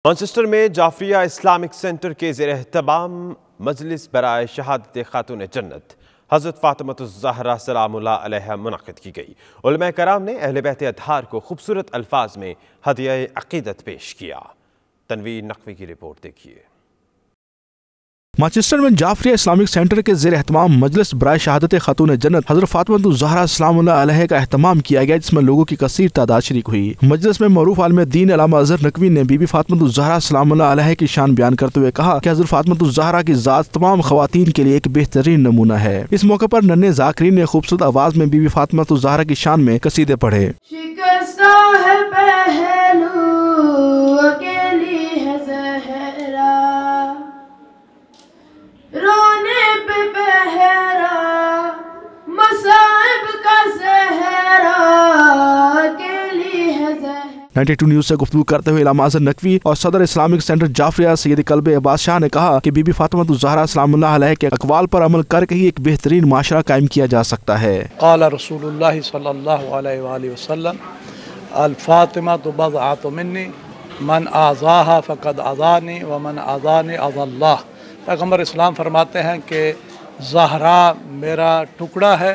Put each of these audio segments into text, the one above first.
Manchester में Jafaria Islamic centre के ज़ेर-ए-एहतमाम मजलिस बराए शहादत खातून जन्नत हज़रत फ़ातिमा-तुज़-ज़हरा सलामुल्लाह अलैहा मुनक़िद की गई। उलमा कराम ने अहले बैत अतहार को खूबसूरत अल्फाज में हदिया अक़ीदत पेश किया। तनवीर नक़वी की रिपोर्ट देखिए। मैनचेस्टर में जाफरिया इस्लामिक सेंटर के ज़ेर-ए-एहतमाम मजलिस बराए शहादत खातून जन्नत हज़रत फ़ातिमा-तुज़-ज़हरा सलामुल्लाह अलैहा का एहतमाम किया गया, जिसमें लोगों की कसीर तादाद शरीक हुई। मजलिस में मरूफ आलिम दीन अल्लामा अज़हर नक़वी ने बीबी फ़ातिमा-तुज़-ज़हरा सलामुल्लाह अलैहा की शान बयान करते हुए कहा कि हज़रत फ़ातिमा-तुज़-ज़हरा की ज़ात तमाम ख़वातीन के लिए एक बेहतरीन नमूना है। इस मौके पर नन्हे ज़ाकिरीन ने खूबसूरत आवाज़ में बीबी फ़ातिमा-तुज़-ज़हरा की शान में कसीदे पढ़े। रोने पे पहरा मसाइब का सहरा अकेली है 92 न्यूज़ से गुफ्तगू करते हुए अल्लामा अज़हर नक़वी और सदर इस्लामिक सेंटर जाफरिया सैयद क़ल्ब अब्बास शाह ने कहा कि बीबी फ़ातिमा-तुज़-ज़हरा सलामुल्लाह अलैहा के अक़वाल पर अमल करके ही एक बेहतरीन माशरा कायम किया जा सकता है। क़ाल रसूलुल्लाह सल्लल्लाहु अलैहि वसल्लम अल फ़ातिमतु बज़अतु मिन्नी मन आज़ाहा फ़क़द आज़ानी व मन आज़ानी अज़ल्लाह। पैगम्बर इस्लाम फरमाते हैं कि ज़हरा मेरा टुकड़ा है,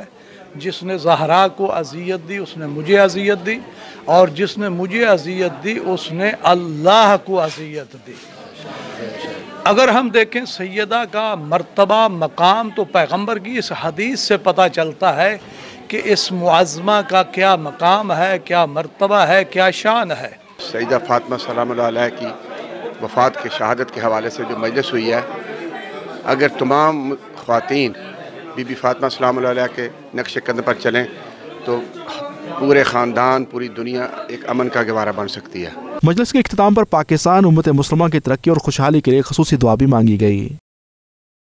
जिसने ज़हरा को अज़ियत दी उसने मुझे अज़ियत दी, और जिसने मुझे अज़ियत दी उसने अल्लाह को अज़ियत दी। अगर हम देखें सैयदा का मर्तबा मकाम तो पैगम्बर की इस हदीस से पता चलता है कि इस मुअज़्ज़मा का क्या मकाम है, क्या मर्तबा है, क्या शान है। सैयदा फ़ातिमा सलामुल्लाह अलैहा की वफ़ात के शहादत के हवाले से जो मजलिस हुई है, अगर तमाम ख़वातीन बीबी फ़ातिमा सलामुल्लाह अलैहा के नक्शे कदम पर चलें तो पूरे ख़ानदान, पूरी दुनिया एक अमन का गवारा बन सकती है। मजलिस के इख्तिताम पर पाकिस्तान उम्मत मुस्लिमा की तरक्की और खुशहाली के लिए ख़ुसूसी दुआ भी मांगी गई।